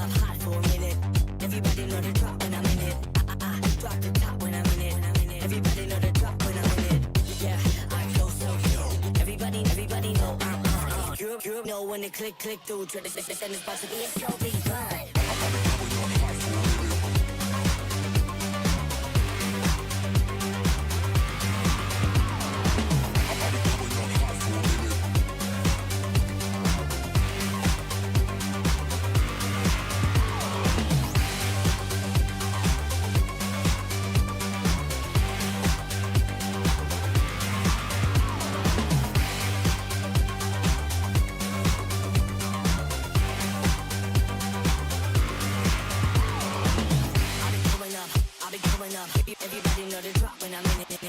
up hot for a minute. Everybody know the drop when I'm in it. Drop the top when I'm in it. Everybody know the drop when I'm in it. Yeah, I go so good. Everybody know I'm on it. You know when they click through. Try to send this box to be a slow beat run. Everybody know the drop when I'm in it.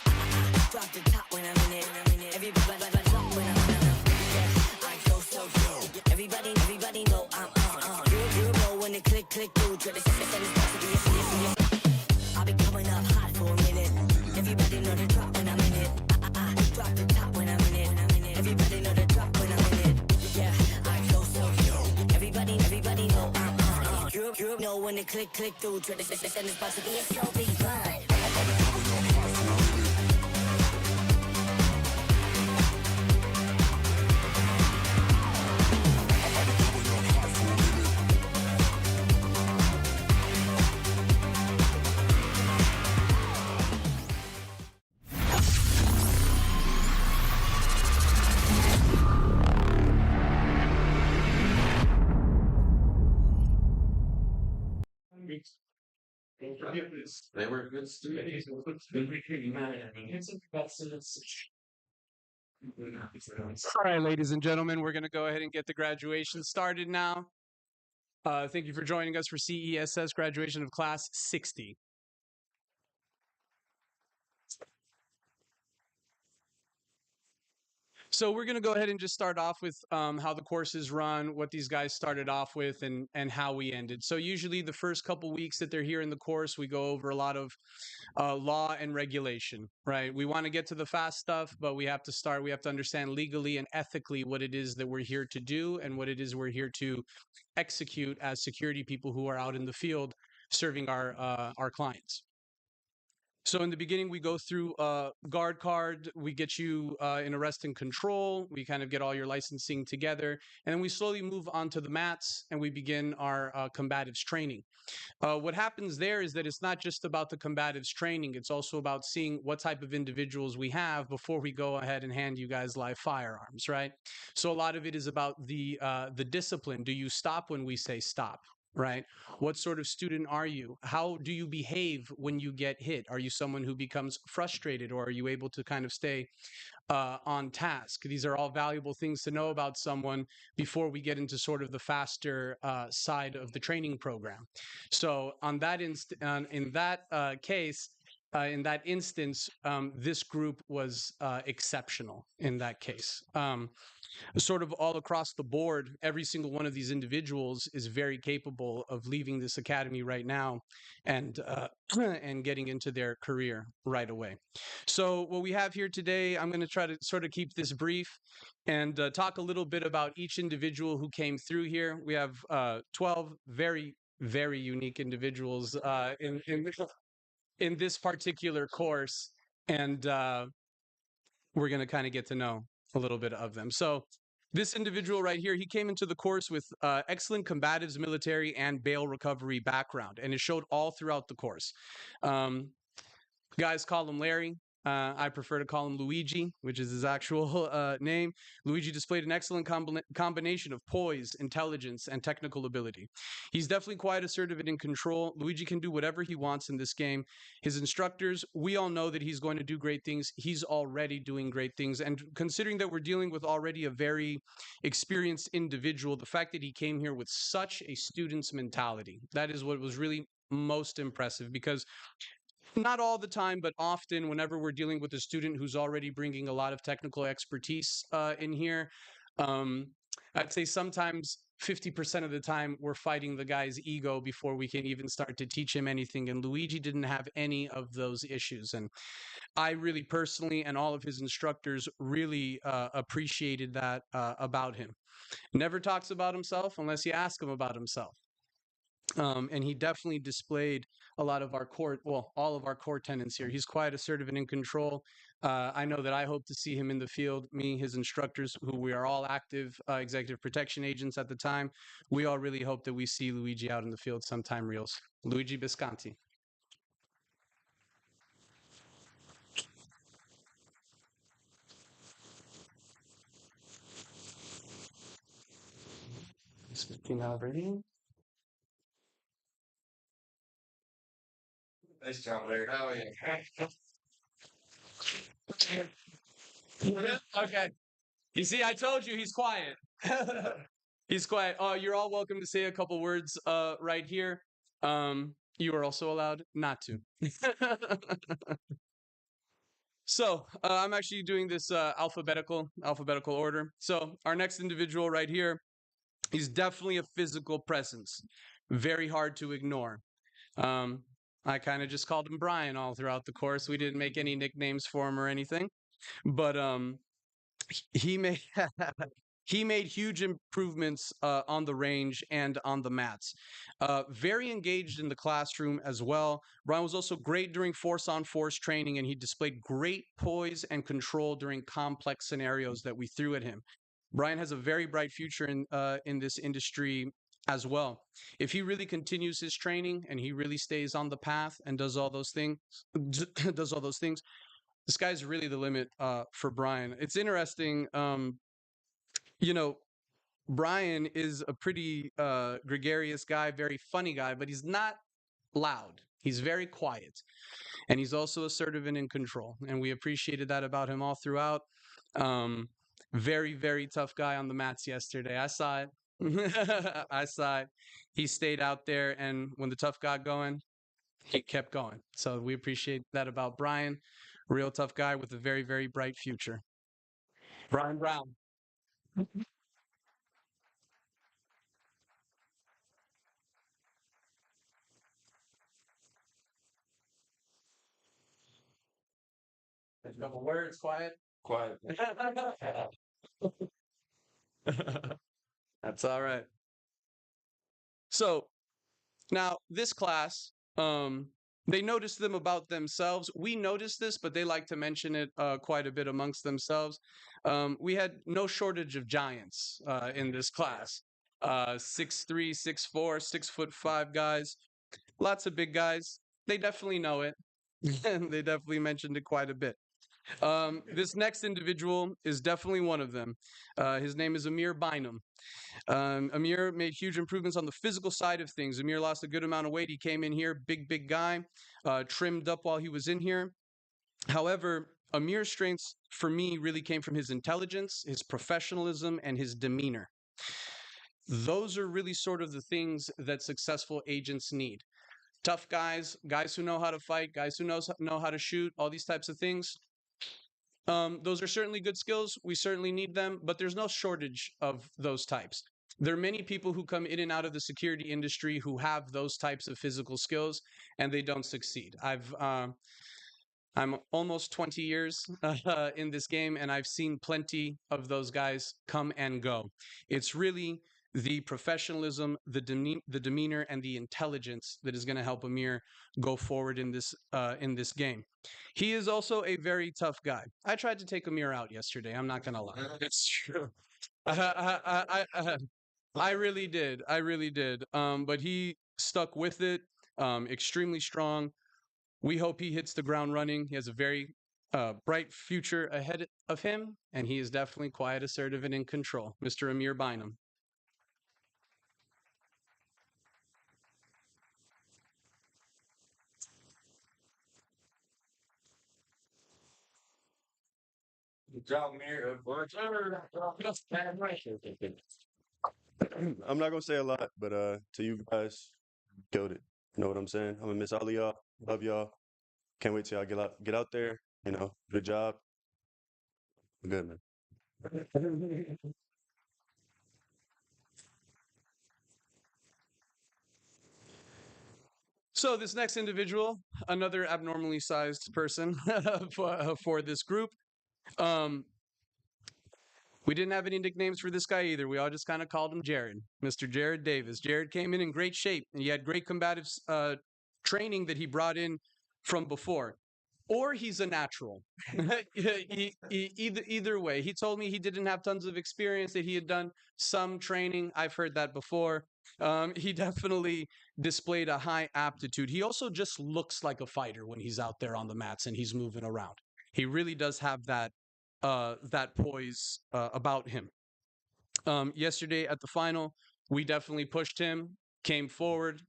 Drop the top when I'm in it. Everybody drop when I'm in it. Yeah, I go so good. Everybody know I'm on. You know when they click through. Try to send this box to be a I'll be coming up hot for a minute. Everybody know the drop when I'm in it. Drop the top when I'm in it. Everybody know the drop when I'm in it. Yeah, I go so good. Everybody know I'm on. You know when they click through. Try to send this box to be a slow beat run. They were good students. All right, ladies and gentlemen, we're going to go ahead and get the graduation started now. Thank you for joining us for CESS graduation of class 60. So we're going to go ahead and just start off with how the courses run, what these guys started off with, and how we ended. So usually the first couple weeks that they're here in the course, we go over a lot of law and regulation, right? We want to get to the fast stuff, but we have to understand legally and ethically what it is that we're here to do and what it is we're here to execute as security people who are out in the field serving our clients. So in the beginning, we go through guard card, we get you in arrest and control, we kind of get all your licensing together, and then we slowly move on to the mats and we begin our combatives training. What happens there is that it's not just about the combatives training, it's also about seeing what type of individuals we have before we go ahead and hand you guys live firearms, right? So a lot of it is about the discipline. Do you stop when we say stop? Right? What sort of student are you? How do you behave when you get hit? Are you someone who becomes frustrated, or are you able to kind of stay on task? These are all valuable things to know about someone before we get into sort of the faster side of the training program. So on that in that case, in that instance, this group was exceptional in that case. Sort of all across the board, every single one of these individuals is very capable of leaving this academy right now and and getting into their career right away. So what we have here today, I'm going to try to sort of keep this brief and talk a little bit about each individual who came through here. We have 12 very, very unique individuals in this particular course, and we're going to kind of get to know a little bit of them. So this individual right here, he came into the course with excellent combatives, military, and bail recovery background, and it showed all throughout the course. Guys call him Larry. I prefer to call him Luigi, which is his actual name. Luigi displayed an excellent combination of poise, intelligence, and technical ability. He's definitely quite assertive and in control. Luigi can do whatever he wants in this game. His instructors, we all know that he's going to do great things. He's already doing great things. And considering that we're dealing with already a very experienced individual, the fact that he came here with such a student's mentality, that is what was really most impressive, because not all the time, but often whenever we're dealing with a student who's already bringing a lot of technical expertise in here, I'd say sometimes 50% of the time we're fighting the guy's ego before we can even start to teach him anything. And Luigi didn't have any of those issues. And I really personally, and all of his instructors, really appreciated that about him. Never talks about himself unless you ask him about himself. And he definitely displayed a lot of our core, well, all of our core tenets here. He's quiet, assertive, and in control. I know that I hope to see him in the field, me, his instructors, who we are all active executive protection agents at the time. We all really hope that we see Luigi out in the field sometime real soon. Luigi Bisconti. Speaking already. Nice job, Larry. Oh yeah. Okay. You see, I told you he's quiet. He's quiet. You're all welcome to say a couple words right here. You are also allowed not to. So I'm actually doing this alphabetical order. So our next individual right here, he's definitely a physical presence, very hard to ignore. Um, I kind of just called him Brian all throughout the course. We didn't make any nicknames for him or anything, but he made he made huge improvements on the range and on the mats. Very engaged in the classroom as well. Brian was also great during force-on-force training, and he displayed great poise and control during complex scenarios that we threw at him. Brian has a very bright future in this industry as well. If he really continues his training and he really stays on the path and does all those things, does all those things, this guy's really the limit for Brian. It's interesting, you know, Brian is a pretty gregarious guy, very funny guy, but he's not loud. He's very quiet, and he's also assertive and in control. And we appreciated that about him all throughout. Um, very, very tough guy on the mats yesterday. I saw it. I saw it. He stayed out there, and when the tough got going, he kept going. So we appreciate that about Brian. Real tough guy with a very, very bright future. Brian Brown. A couple words, quiet. Quiet. That's all right. So now this class, they noticed them about themselves. We noticed this, but they like to mention it quite a bit amongst themselves. We had no shortage of giants in this class. 6'3", 6'4", 6'5" guys. Lots of big guys. They definitely know it. And they definitely mentioned it quite a bit. This next individual is definitely one of them. His name is Amir Bynum. Amir made huge improvements on the physical side of things. Amir lost a good amount of weight. He came in here, big guy, trimmed up while he was in here. However, Amir's strengths for me really came from his intelligence, his professionalism, and his demeanor. Those are really sort of the things that successful agents need. Tough guys, guys who know how to fight, guys who know how to shoot, all these types of things. Those are certainly good skills. We certainly need them, but there's no shortage of those types. There are many people who come in and out of the security industry who have those types of physical skills, and they don't succeed. I'm almost 20 years in this game, and I've seen plenty of those guys come and go. It's really the professionalism, the demeanor, and the intelligence that is going to help Amir go forward in this game. He is also a very tough guy. I tried to take Amir out yesterday. I'm not going to lie. It's true. I really did. I really did. But he stuck with it. Extremely strong. We hope he hits the ground running. He has a very bright future ahead of him, and he is definitely quiet, assertive, and in control. Mr. Amir Bynum. Good job, Amir. I'm not gonna say a lot, but to you guys, killed it. You know what I'm saying? I'm gonna miss all of y'all. Love y'all. Can't wait till y'all get out there. You know, good job. Good man. So this next individual, another abnormally sized person for this group. Um, We didn't have any nicknames for this guy either. We all just kind of called him Jared, Mr. Jared Davis. Jared came in great shape, and he had great combative training that he brought in from before. Or he's a natural. Either way, he told me he didn't have tons of experience, that he had done some training. I've heard that before. He definitely displayed a high aptitude. He also just looks like a fighter when he's out there on the mats and he's moving around. He really does have that poise about him. Yesterday at the final, we definitely pushed him, came forward.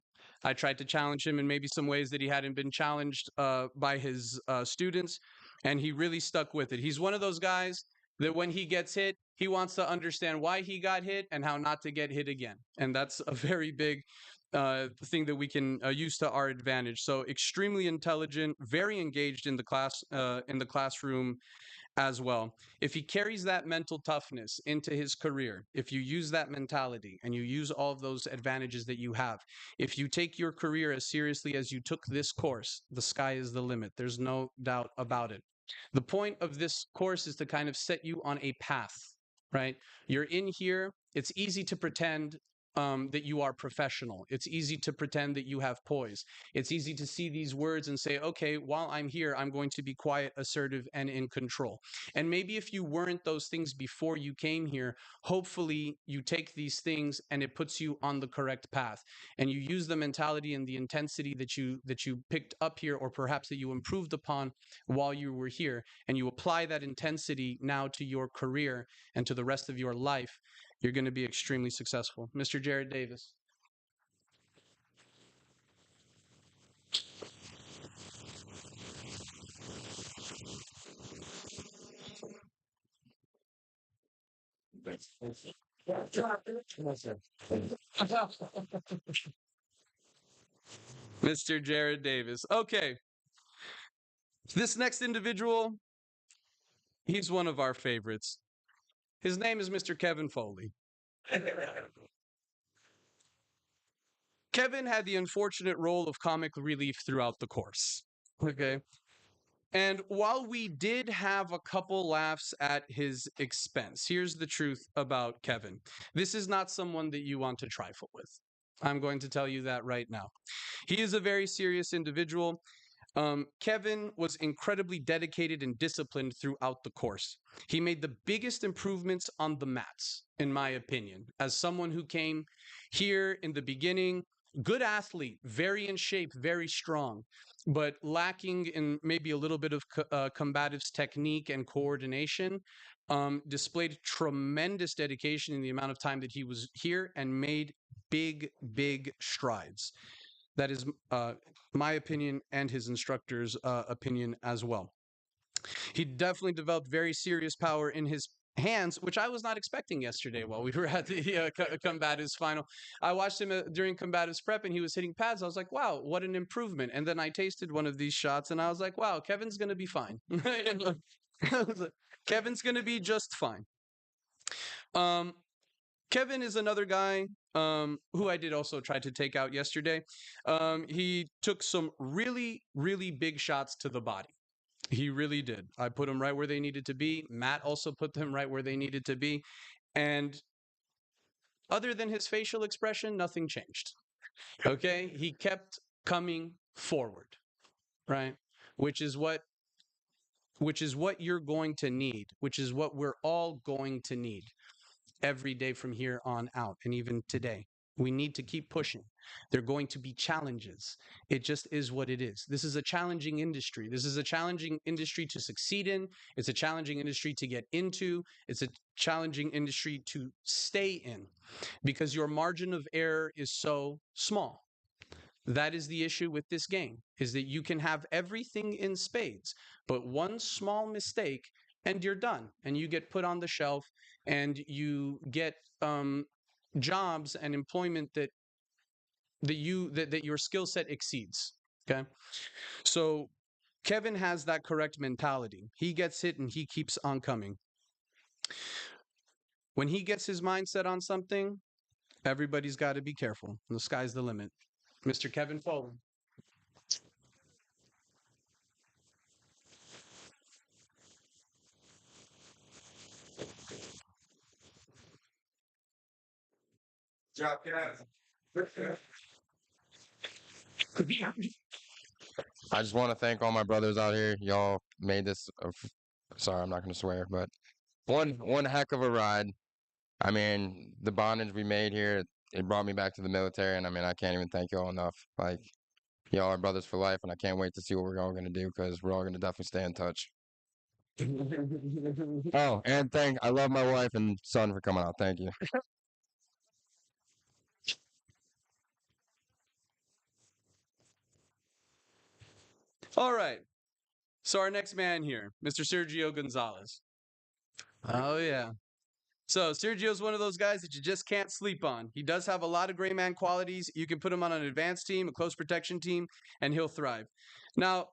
I tried to challenge him in maybe some ways that he hadn't been challenged by his students, and he really stuck with it. He's one of those guys that when he gets hit, he wants to understand why he got hit and how not to get hit again. And that's a very big thing that we can use to our advantage. So extremely intelligent, very engaged in the classroom as well. If he carries that mental toughness into his career, if you use that mentality and you use all of those advantages that you have, if you take your career as seriously as you took this course, the sky is the limit. There's no doubt about it. The point of this course is to kind of set you on a path, right? You're in here. It's easy to pretend that you are professional. It's easy to pretend that you have poise. It's easy to see these words and say, okay, while I'm here, I'm going to be quiet, assertive, and in control. And maybe if you weren't those things before you came here, hopefully you take these things and it puts you on the correct path. And you use the mentality and the intensity that you picked up here, or perhaps that you improved upon while you were here, and you apply that intensity now to your career and to the rest of your life. You're going to be extremely successful. Mr. Jared Davis. Mr. Jared Davis. Okay. This next individual, he's one of our favorites. His name is Mr. Kevin Foley. Kevin had the unfortunate role of comic relief throughout the course. Okay. And while we did have a couple laughs at his expense, here's the truth about Kevin. This is not someone that you want to trifle with. I'm going to tell you that right now. He is a very serious individual. Kevin was incredibly dedicated and disciplined throughout the course. He made the biggest improvements on the mats, in my opinion. As someone who came here in the beginning, good athlete, very in shape, very strong, but lacking in maybe a little bit of combatives technique and coordination, displayed tremendous dedication in the amount of time that he was here and made big, big strides. That is my opinion and his instructor's opinion as well. He definitely developed very serious power in his hands, which I was not expecting yesterday while we were at the combatives final. I watched him during combatives prep and he was hitting pads. I was like, wow, what an improvement. And then I tasted one of these shots and I was like, wow, Kevin's going to be fine. Kevin's going to be just fine. Kevin is another guy who I did also try to take out yesterday. He took some really, really big shots to the body. He really did. I put them right where they needed to be. Matt also put them right where they needed to be. And other than his facial expression, nothing changed. Okay? He kept coming forward, right? Which is what you're going to need, which is what we're all going to need every day from here on out, and even today. We need to keep pushing. There are going to be challenges. It just is what it is. This is a challenging industry. This is a challenging industry to succeed in. It's a challenging industry to get into. It's a challenging industry to stay in because your margin of error is so small. That is the issue with this game, is that you can have everything in spades, but one small mistake and you're done, and you get put on the shelf, and you get jobs and employment that your skill set exceeds. Okay, so Kevin has that correct mentality. He gets hit and he keeps on coming. When he gets his mindset on something, everybody's got to be careful. The sky's the limit. Mr. Kevin Foley. Drop cat. I just want to thank all my brothers out here. Y'all made this. Sorry, I'm not going to swear, but one heck of a ride. I mean, the bondage we made here, it brought me back to the military, and I mean, I can't even thank y'all enough. Like, y'all are brothers for life, and I can't wait to see what we're all going to do because we're all going to definitely stay in touch. Oh, and I love my wife and son for coming out. Thank you. All right. So our next man here, Mr. Sergio Gonzalez. Oh yeah. So Sergio's one of those guys that you just can't sleep on. He does have a lot of gray man qualities. You can put him on an advanced team, a close protection team, and he'll thrive. Now,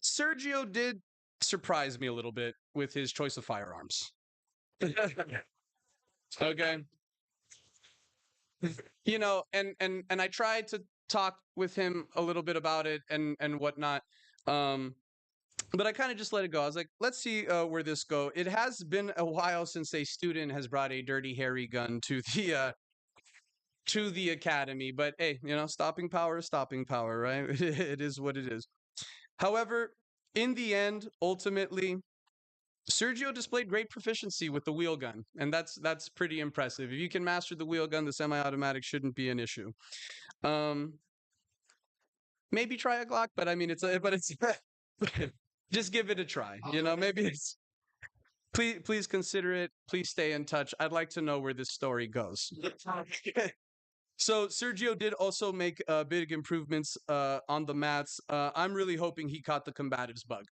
Sergio did surprise me a little bit with his choice of firearms. Okay. You know, and I tried to talk with him a little bit about it and whatnot. But I kind of just let it go. I was like, let's see where this go. It has been a while since a student has brought a dirty, hairy gun to the academy. But hey, you know, stopping power is stopping power, right? It is what it is. However, in the end, ultimately, Sergio displayed great proficiency with the wheel gun, and that's pretty impressive. If you can master the wheel gun, the semi-automatic shouldn't be an issue. Um, maybe try a Glock, but I mean, it's just give it a try. You know, maybe it's please consider it. Please stay in touch. I'd like to know where this story goes. So Sergio did also make big improvements on the mats. I'm really hoping he caught the combatives bug.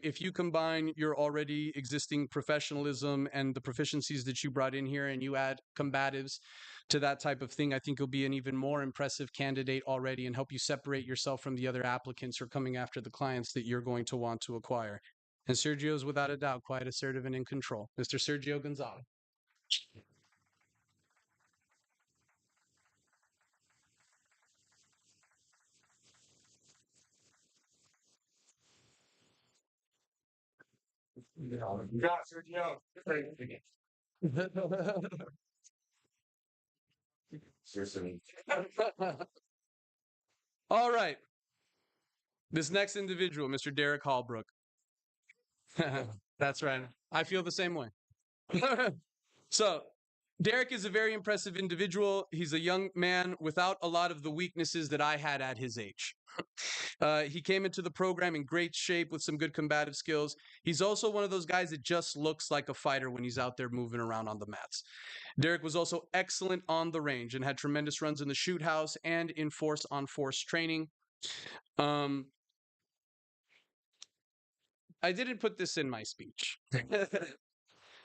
If you combine your already existing professionalism and the proficiencies that you brought in here and you add combatives to that type of thing, I think you'll be an even more impressive candidate already and help you separate yourself from the other applicants who are coming after the clients that you're going to want to acquire. And Sergio is without a doubt quite assertive and in control. Mr. Sergio Gonzalez. Got Sergio. Seriously. All right. This next individual, Mr. Derek Hallbrook. That's right. I feel the same way. So, Derek is a very impressive individual. He's a young man without a lot of the weaknesses that I had at his age. He came into the program in great shape with some good combative skills. He's also one of those guys that just looks like a fighter when he's out there moving around on the mats. Derek was also excellent on the range and had tremendous runs in the shoot house and in force on force training. Um, I didn't put this in my speech.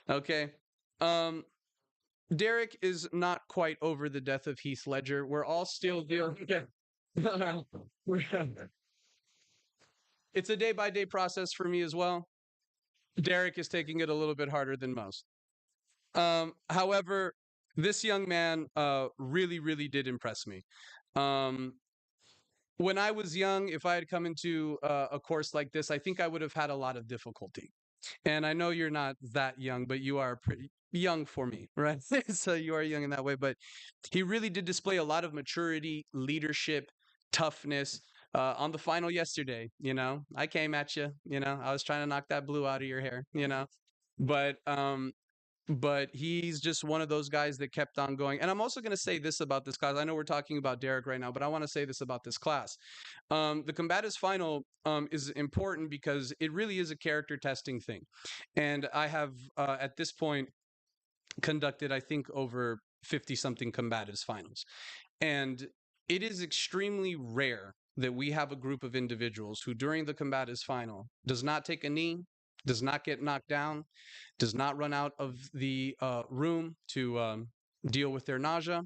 Okay. Um, Derek is not quite over the death of Heath Ledger. We're all still dealing. It's a day by day process for me as well. Derek is taking it a little bit harder than most. However, this young man really, really did impress me. Um, when I was young, if I had come into a course like this, I think I would have had a lot of difficulty. And I know you're not that young, but you are pretty young for me, right? So you are young in that way. But he really did display a lot of maturity, leadership, toughness. On the final yesterday, you know, I came at you, you know, I was trying to knock that blue out of your hair, you know, but he's just one of those guys that kept on going. And I'm also going to say this about this class. I know we're talking about Derek right now, but I want to say this about this class. The combatives final is important because it really is a character testing thing. And I have, at this point, conducted, I think, over 50 something combatives finals. And it is extremely rare that we have a group of individuals who, during the combatives final, does not take a knee, does not get knocked down, does not run out of the room to deal with their nausea,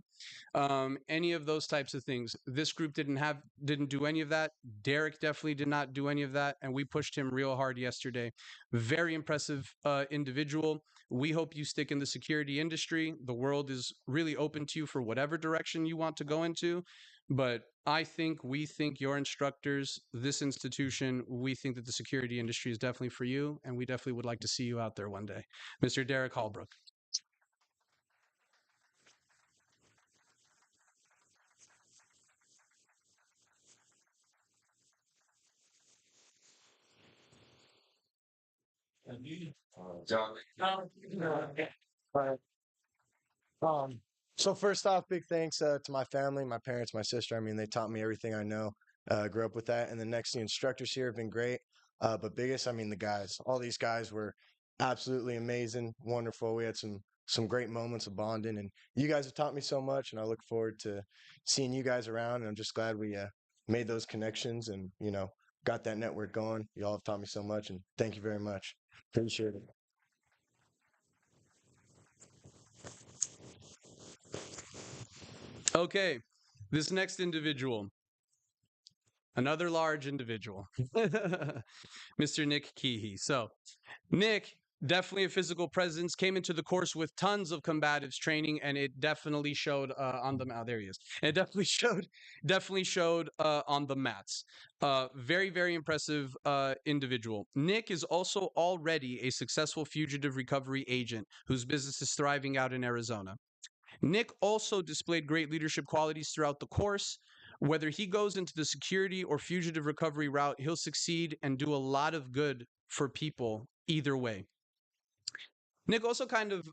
any of those types of things. This group didn't do any of that. Derek definitely did not do any of that, and we pushed him real hard yesterday. Very impressive individual. We hope you stick in the security industry. The world is really open to you for whatever direction you want to go into. But we think your instructors, this institution, we think that the security industry is definitely for you, and we definitely would like to see you out there one day. Mr. Derek Hallbrook. Right. So first off, big thanks to my family, my parents, my sister. I mean, they taught me everything I know. Grew up with that. And the next, the instructors here have been great. But biggest, I mean, the guys. All these guys were absolutely amazing, wonderful. We had some great moments of bonding, and you guys have taught me so much. And I look forward to seeing you guys around. And I'm just glad we made those connections and got that network going. You all have taught me so much, and thank you very much. Appreciate it. Okay, this next individual, another large individual, Mr. Nick Keehee. So, Nick, definitely a physical presence, came into the course with tons of combatives training, and it definitely showed on the there he is. It definitely showed on the mats. Very, very impressive individual. Nick is also already a successful fugitive recovery agent whose business is thriving out in Arizona. Nick also displayed great leadership qualities throughout the course. Whether he goes into the security or fugitive recovery route, he'll succeed and do a lot of good for people either way. Nick also kind of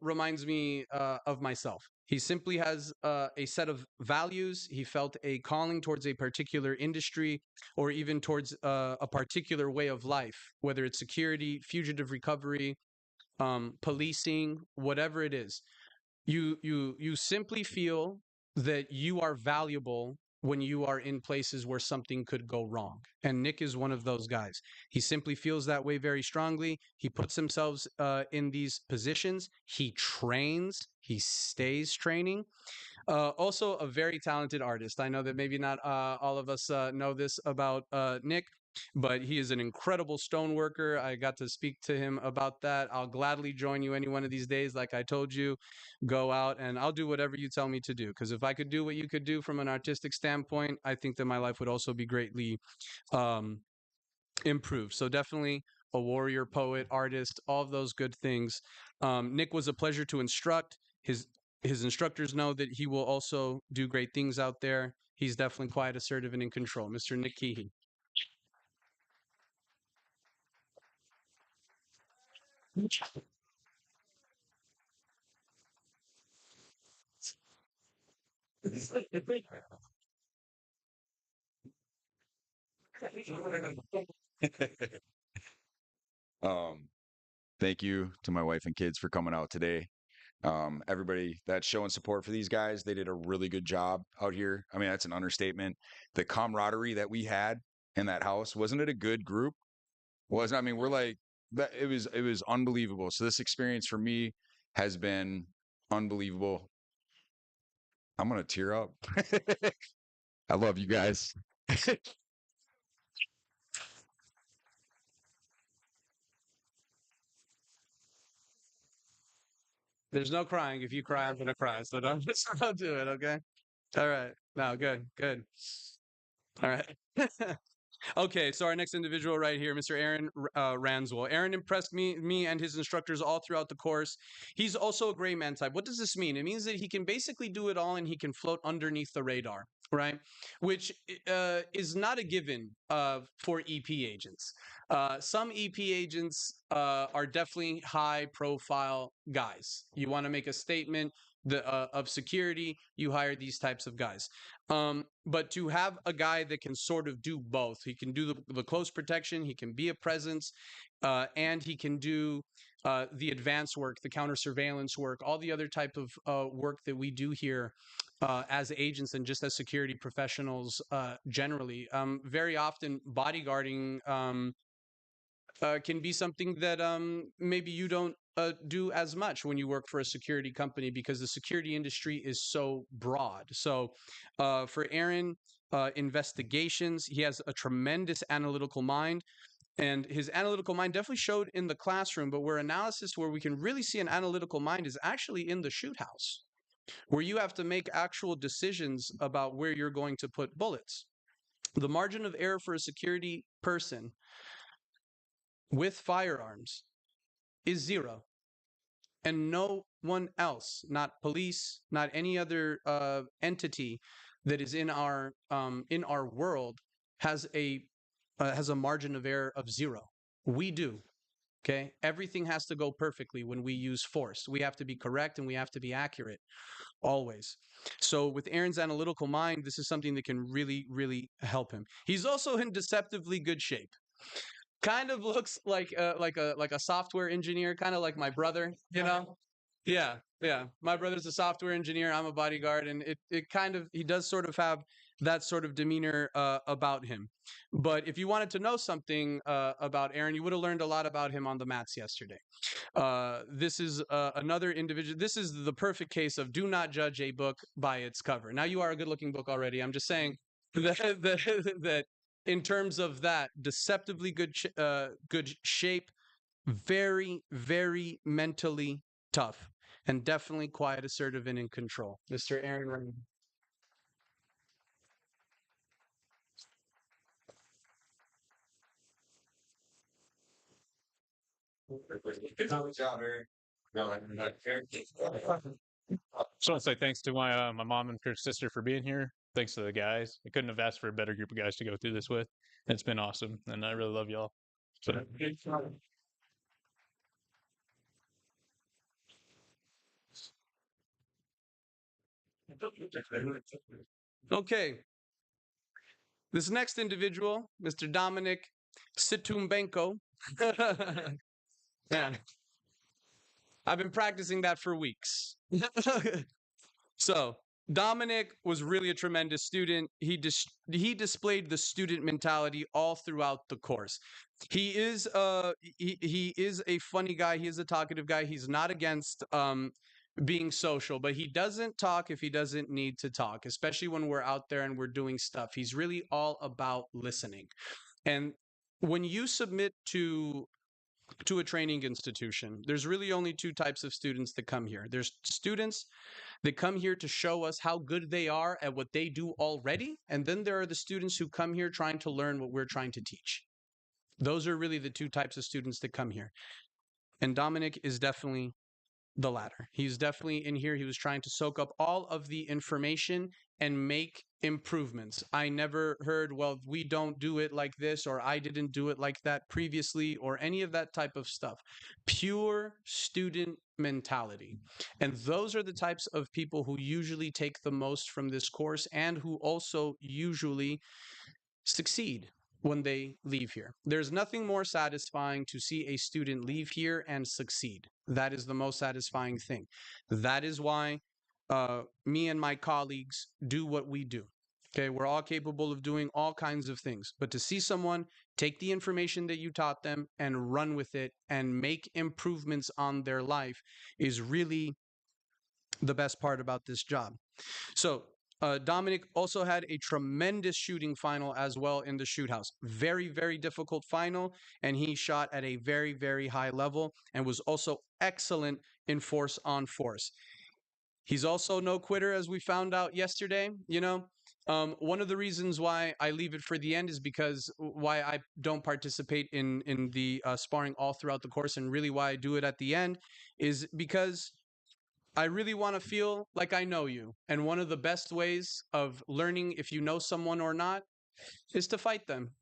reminds me of myself. He simply has a set of values. He felt a calling towards a particular industry or even towards a particular way of life, whether it's security, fugitive recovery, policing, whatever it is. You simply feel that you are valuable when you are in places where something could go wrong. And Nick is one of those guys. He simply feels that way very strongly. He puts himself in these positions. He trains. He stays training. Also, a very talented artist. I know that maybe not all of us know this about Nick, but he is an incredible stoneworker. I got to speak to him about that. I'll gladly join you any one of these days. Like I told you, go out and I'll do whatever you tell me to do. Because if I could do what you could do from an artistic standpoint, I think that my life would also be greatly improved. So definitely a warrior, poet, artist, all of those good things. Nick was a pleasure to instruct. His instructors know that he will also do great things out there. He's definitely quite assertive and in control. Mr. Nick Keehee. Um, Thank you to my wife and kids for coming out today. Everybody that's showing support for these guys, they did a really good job out here. I mean, that's an understatement. The camaraderie that we had in that house, wasn't it a good group? I mean, we're like that. It was unbelievable. So this experience for me has been unbelievable. I'm gonna tear up. I love you guys. There's no crying. If you cry, I'm gonna cry. So don't don't do it. Okay. All right. No. Good. Good. All right. Okay, so our next individual right here, Mr. Aaron Ranswell. Aaron impressed me and his instructors all throughout the course. He's also a gray man type. What does this mean? It means that he can basically do it all and he can float underneath the radar, right? Which is not a given for EP agents. Some EP agents are definitely high profile guys. You want to make a statement of security, you hire these types of guys. But to have a guy that can sort of do both, he can do the close protection, he can be a presence, and he can do the advanced work, the counter surveillance work, all the other type of work that we do here as agents and just as security professionals generally. Very often, bodyguarding can be something that maybe you don't do as much when you work for a security company because the security industry is so broad. So for Aaron, investigations, he has a tremendous analytical mind. And his analytical mind definitely showed in the classroom, but where analysis, where we can really see an analytical mind, is actually in the shoot house, where you have to make actual decisions about where you're going to put bullets. The margin of error for a security person with firearms is zero. And no one else, not police, not any other entity that is in our world, has a margin of error of zero. We do. Okay, everything has to go perfectly when we use force. We have to be correct and we have to be accurate always. So with Aaron's analytical mind, this is something that can really, really help him. He's also in deceptively good shape. Kind of looks like a software engineer, kind of like my brother, you know? Yeah, yeah. My brother's a software engineer. I'm a bodyguard, and it kind of he does sort of have that sort of demeanor about him. But if you wanted to know something about Aaron, you would have learned a lot about him on the mats yesterday. This is another individual. This is the perfect case of do not judge a book by its cover. Now, you are a good-looking book already. I'm just saying that in terms of that, deceptively good shape, very, very mentally tough, and definitely quiet, assertive, and in control. Mr. Aaron Rain. Good job, Eric. No, Eric. Just want to say thanks to my mom and her sister for being here. Thanks to the guys. I couldn't have asked for a better group of guys to go through this with. It's been awesome, and I really love y'all. So, Okay, this next individual, Mr. Dominic Situmbenko. Yeah, I've been practicing that for weeks. So Dominic was really a tremendous student. He displayed the student mentality all throughout the course. He is a funny guy. He is a talkative guy. He's not against being social, but he doesn't talk if he doesn't need to talk, especially when we're out there and we're doing stuff. He's really all about listening. And when you submit to a training institution, there's really only two types of students that come here. There's students that come here to show us how good they are at what they do already. And then there are the students who come here trying to learn what we're trying to teach. Those are really the two types of students that come here. And Dominic is definitely the latter. He's definitely in here. He was trying to soak up all of the information and make improvements. I never heard, well, we don't do it like this, or I didn't do it like that previously, or any of that type of stuff. Pure student mentality. And those are the types of people who usually take the most from this course and who also usually succeed when they leave here. There's nothing more satisfying to see a student leave here and succeed. That is the most satisfying thing. That is why me and my colleagues do what we do. Okay, we're all capable of doing all kinds of things, but to see someone take the information that you taught them and run with it and make improvements on their life is really the best part about this job. So Dominic also had a tremendous shooting final as well in the shoot house. Very, very difficult final, and he shot at a very, very high level and was also excellent in force on force. He's also no quitter, as we found out yesterday. You know, one of the reasons why I leave it for the end is because why I don't participate in the sparring all throughout the course, and really why I do it at the end is because I really want to feel like I know you. And one of the best ways of learning if you know someone or not is to fight them.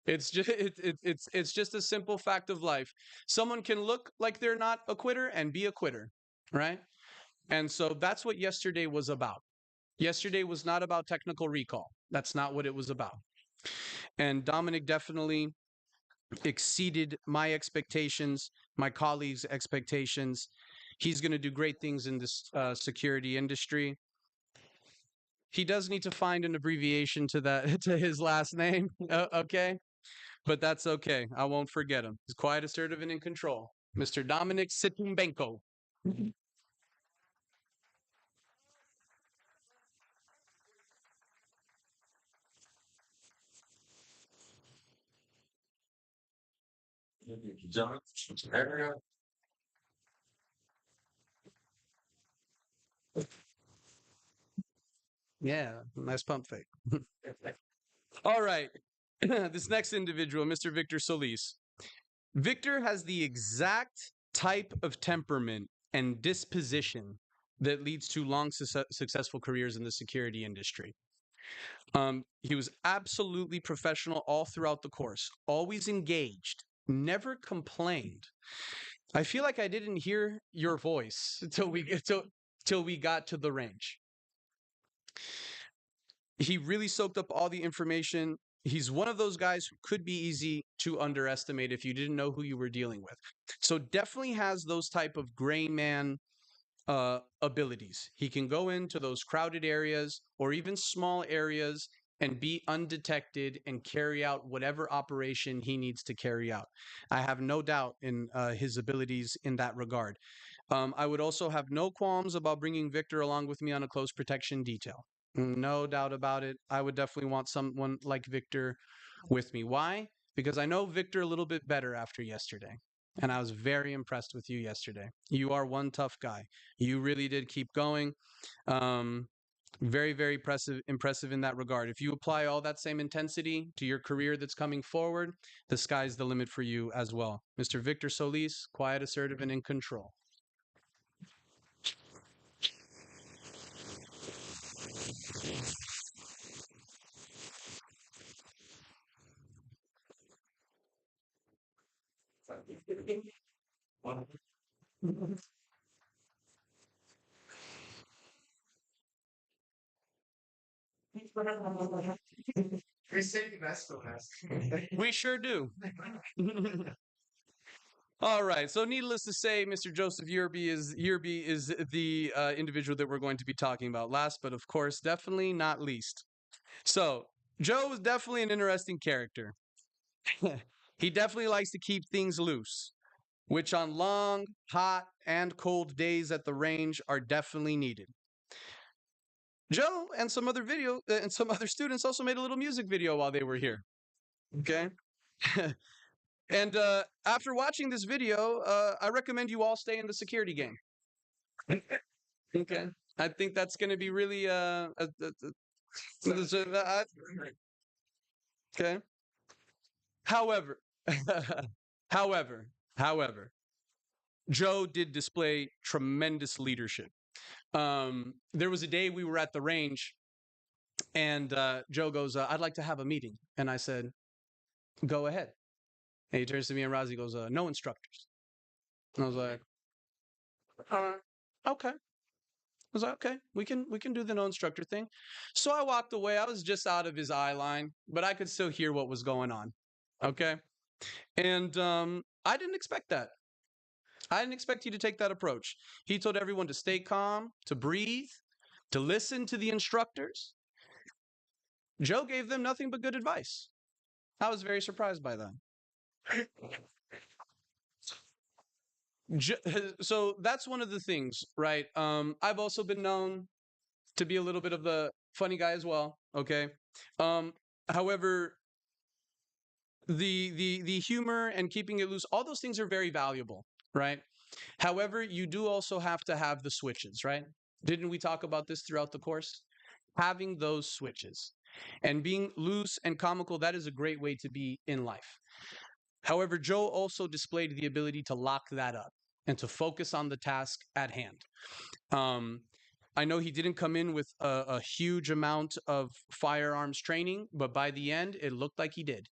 It's just it's just a simple fact of life. Someone can look like they're not a quitter and be a quitter, right? And so that's what yesterday was about. Yesterday was not about technical recall. That's not what it was about. And Dominic definitely exceeded my expectations, my colleagues' expectations. He's going to do great things in this security industry. He does need to find an abbreviation to that to his last name, okay? But that's okay. I won't forget him. He's quiet, assertive, and in control. Mr. Dominic Situmbenko. John. Eric. Yeah, nice pump fake. All right. This next individual, Mr. Victor Solis. Victor has the exact type of temperament and disposition that leads to long, successful careers in the security industry. He was absolutely professional all throughout the course, always engaged, never complained. I feel like I didn't hear your voice till we got to the range. He really soaked up all the information. He's one of those guys who could be easy to underestimate if you didn't know who you were dealing with. So definitely has those type of gray man abilities. He can go into those crowded areas or even small areas and be undetected and carry out whatever operation he needs to carry out. I have no doubt in his abilities in that regard. I would also have no qualms about bringing Victor along with me on a close protection detail. No doubt about it. I would definitely want someone like Victor with me. Why? Because I know Victor a little bit better after yesterday. And I was very impressed with you yesterday. You are one tough guy. You really did keep going. Very, very impressive in that regard. If you apply all that same intensity to your career that's coming forward, the sky's the limit for you as well. Mr. Victor Solis, quiet, assertive, and in control. We sure do. All right. So, needless to say, Mr. Joseph Yerby is the individual that we're going to be talking about last, but of course, definitely not least. So, Joe is definitely an interesting character. He definitely likes to keep things loose, which on long, hot, and cold days at the range are definitely needed. Joe and some other students also made a little music video while they were here. Okay. And after watching this video, I recommend you all stay in the security game. Okay. I think that's going to be really okay. However, however, Joe did display tremendous leadership. There was a day we were at the range, and Joe goes, "I'd like to have a meeting," and I said, "Go ahead." And he turns to me and Razi goes, "No instructors." And I was like, okay. I was like, okay, we can do the no instructor thing. So I walked away. I was just out of his eye line, but I could still hear what was going on. Okay. And I didn't expect that. I didn't expect you to take that approach. He told everyone to stay calm, to breathe, to listen to the instructors. Joe gave them nothing but good advice. I was very surprised by that. So that's one of the things, right? I've also been known to be a little bit of the funny guy as well. Okay. However, the humor and keeping it loose, all those things are very valuable, right? However, you do also have to have the switches, right? Didn't we talk about this throughout the course? Having those switches and being loose and comical, that is a great way to be in life. However, Joe also displayed the ability to lock that up and to focus on the task at hand. I know he didn't come in with a huge amount of firearms training, but by the end, it looked like he did.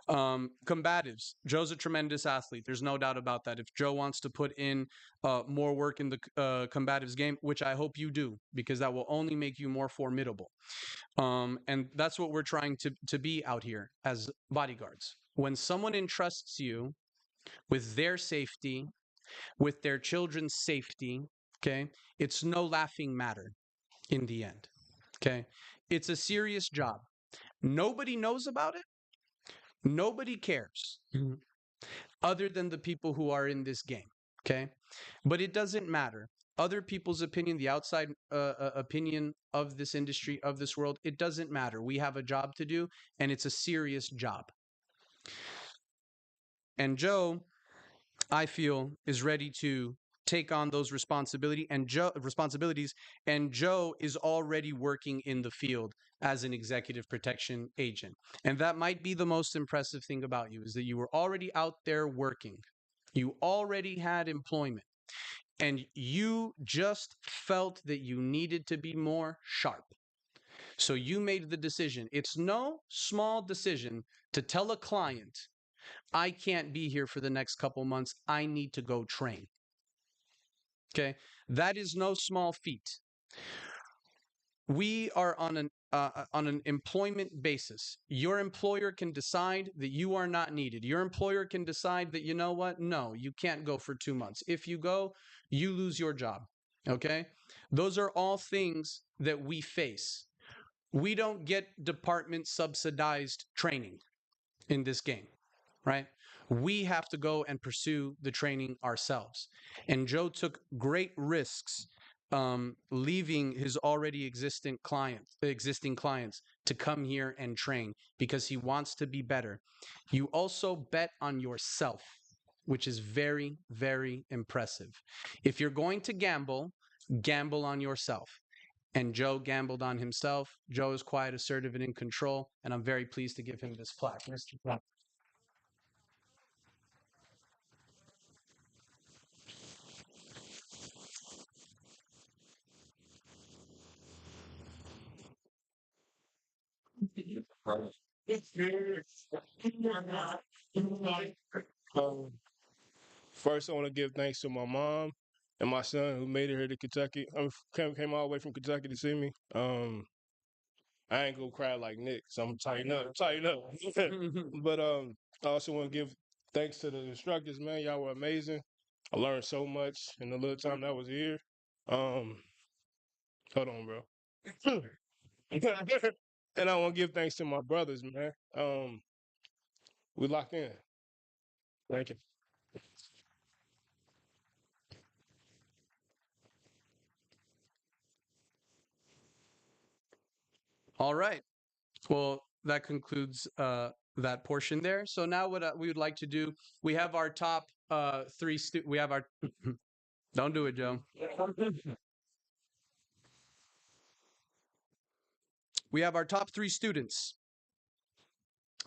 Combatives. Joe's a tremendous athlete. There's no doubt about that. If Joe wants to put in more work in the combatives game, which I hope you do, because that will only make you more formidable. And that's what we're trying to be out here as bodyguards. When someone entrusts you with their safety, with their children's safety, okay, it's no laughing matter in the end. Okay, it's a serious job. Nobody knows about it. Nobody cares other than the people who are in this game. Okay, but it doesn't matter. Other people's opinion, the outside opinion of this industry, of this world, it doesn't matter. We have a job to do, and it's a serious job. And Joe, I feel, is ready to take on those responsibilities, and Joe is already working in the field as an executive protection agent. And that might be the most impressive thing about you, is that you were already out there working. You already had employment. And you just felt that you needed to be more sharp. So you made the decision. It's no small decision to tell a client I can't be here for the next couple months. I need to go train. Okay. That is no small feat. We are on an employment basis. Your employer can decide that you are not needed. Your employer can decide that, you know what? No, you can't go for 2 months. If you go, you lose your job. Okay? Those are all things that we face. We don't get department subsidized training in this game, right? We have to go and pursue the training ourselves. And Joe took great risks leaving his already existing clients to come here and train because he wants to be better. You also bet on yourself, which is very, very impressive. If you're going to gamble, gamble on yourself. And Joe gambled on himself. Joe is quiet, assertive, and in control. And I'm very pleased to give him this plaque. Mr. Plaque. Um, First, I want to give thanks to my mom and my son who made it here to Kentucky. Came all the way from Kentucky to see me. I ain't gonna cry like Nick, so I'm tighten up, tighten up. But I also want to give thanks to the instructors, man. Y'all were amazing. I learned so much in the little time that I was here. Um, Hold on, bro. And I want to give thanks to my brothers, man. We locked in. Thank you. All right. Well, that concludes that portion there. So now what we would like to do, we have our top we have our, don't do it, Joe. We have our top 3 students.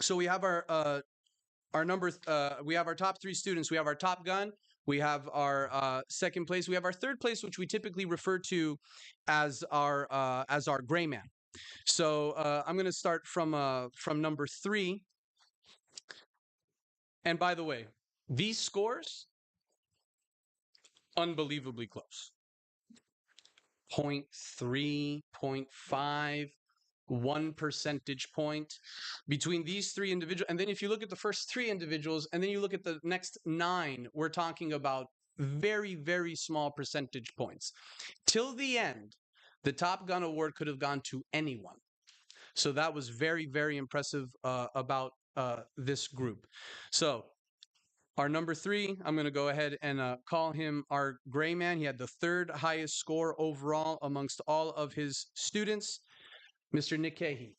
So we have we have our top 3 students. We have our top gun. We have our second place. We have our third place, which we typically refer to as our gray man. So I'm going to start from number 3. And by the way, these scores, unbelievably close. 0.3, 0.5, 1 percentage point between these 3 individuals. And then if you look at the first 3 individuals, and then you look at the next 9, we're talking about very, very small percentage points. Till the end, the Top Gun Award could have gone to anyone. So that was very, very impressive about this group. So our number 3, I'm going to go ahead and call him our gray man. He had the 3rd highest score overall amongst all of his students, Mr. Nick Cahey.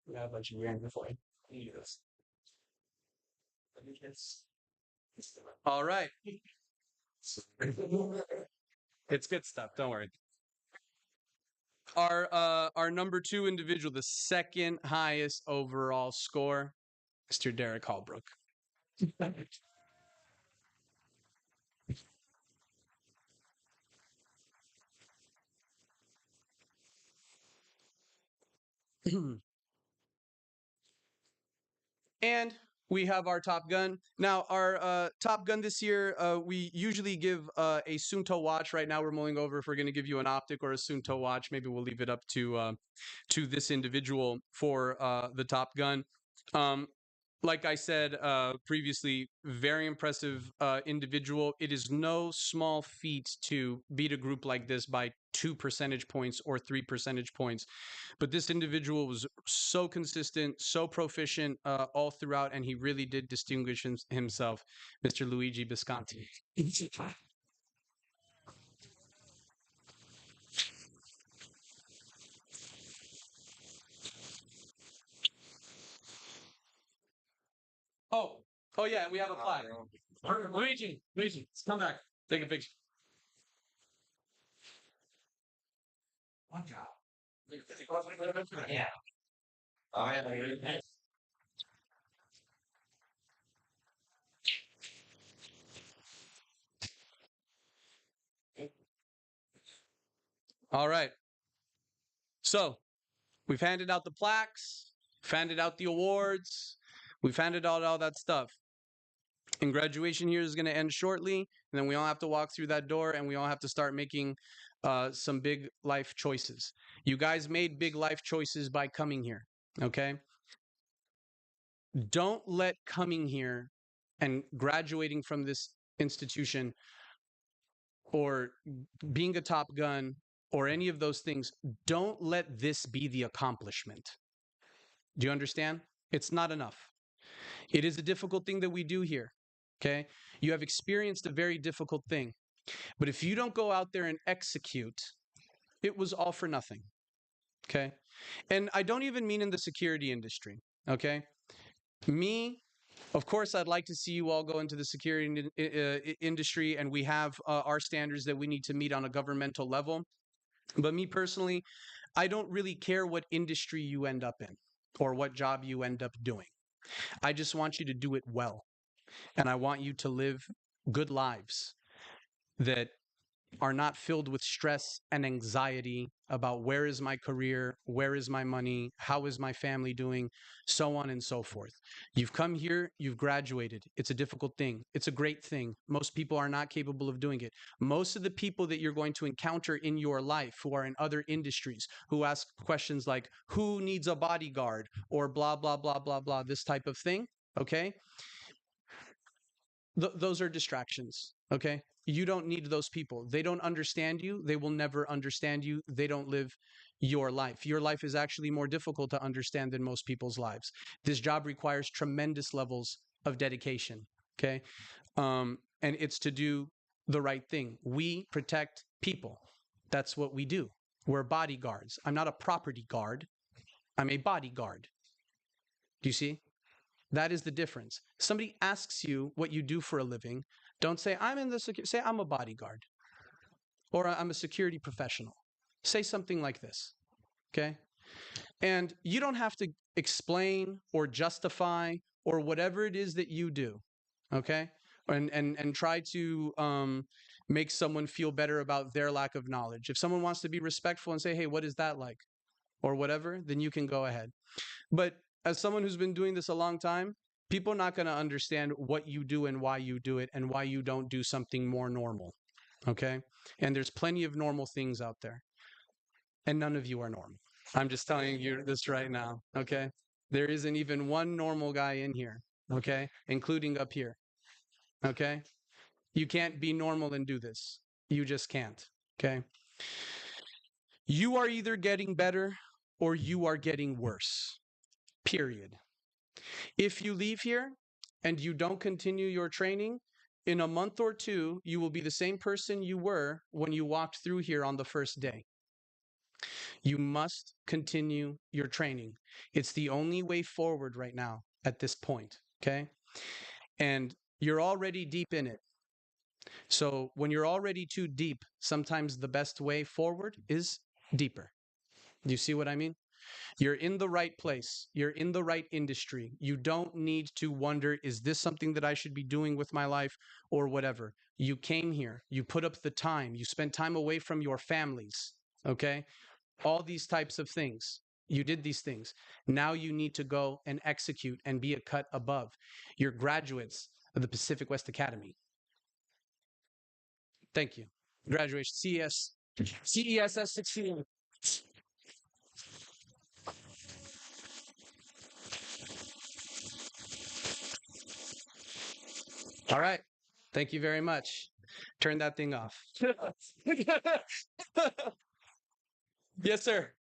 Yeah, but you ran before. Yes. All right. It's good stuff. Don't worry. Our number 2 individual, the 2nd highest overall score, Mr. Derek Hallbrook. And we have our Top Gun. Now, our Top Gun this year, we usually give a Sunto watch. Right now, we're mulling over if we're going to give you an optic or a Sunto watch. Maybe we'll leave it up to this individual for the Top Gun. Like I said previously, very impressive individual. It is no small feat to beat a group like this by 2 percentage points or 3 percentage points. But this individual was so consistent, so proficient all throughout, and he really did distinguish himself, Mr. Luigi Bisconti. Oh, yeah, we have a flag. Luigi, come back. Take a picture. One job. Yeah. Oh, yeah. All right. So we've handed out the plaques, we've handed out the awards, we've handed out all that stuff. And graduation here is going to end shortly. And then we all have to walk through that door and we all have to start making some big life choices. You guys made big life choices by coming here. Okay. Don't let coming here and graduating from this institution or being a Top Gun or any of those things, don't let this be the accomplishment. Do you understand? It's not enough. It is a difficult thing that we do here. Okay. You have experienced a very difficult thing. But if you don't go out there and execute, it was all for nothing. Okay. And I don't even mean in the security industry. Okay. Me, of course, I'd like to see you all go into the security industry, and we have our standards that we need to meet on a governmental level. But me personally, I don't really care what industry you end up in or what job you end up doing. I just want you to do it well. And I want you to live good lives that are not filled with stress and anxiety about where is my career, where is my money, how is my family doing, so on and so forth. You've come here, you've graduated. It's a difficult thing. It's a great thing. Most people are not capable of doing it. Most of the people that you're going to encounter in your life who are in other industries, who ask questions like, who needs a bodyguard, or blah, blah, blah, blah, blah, this type of thing, okay? Those are distractions, okay? You don't need those people. They don't understand you. They will never understand you. They don't live your life. Your life is actually more difficult to understand than most people's lives. This job requires tremendous levels of dedication, okay? And it's to do the right thing. We protect people. That's what we do. We're bodyguards. I'm not a property guard. I'm a bodyguard. Do you see? That is the difference. Somebody asks you what you do for a living. Don't say, I'm in the security. Say, I'm a bodyguard. Or I'm a security professional. Say something like this. Okay? And you don't have to explain or justify or whatever it is that you do. Okay? And try to make someone feel better about their lack of knowledge. If someone wants to be respectful and say, hey, what is that like? Or whatever, then you can go ahead. But as someone who's been doing this a long time, people are not going to understand what you do and why you do it and why you don't do something more normal. Okay? And there's plenty of normal things out there. And none of you are normal. I'm just telling you this right now. Okay? There isn't even one normal guy in here. Okay? Including up here. Okay? You can't be normal and do this. You just can't. Okay? You are either getting better or you are getting worse. Period. If you leave here and you don't continue your training, in a month or two, you will be the same person you were when you walked through here on the first day. You must continue your training. It's the only way forward right now at this point, okay? And you're already deep in it. So when you're already too deep, sometimes the best way forward is deeper. Do you see what I mean? You're in the right place. You're in the right industry. You don't need to wonder, is this something that I should be doing with my life or whatever? You came here. You put up the time. You spent time away from your families. Okay? All these types of things. You did these things. Now you need to go and execute and be a cut above. You're graduates of the Pacific West Academy. Thank you. Graduation. CESS 16. All right. Thank you very much. Turn that thing off. Yes, sir.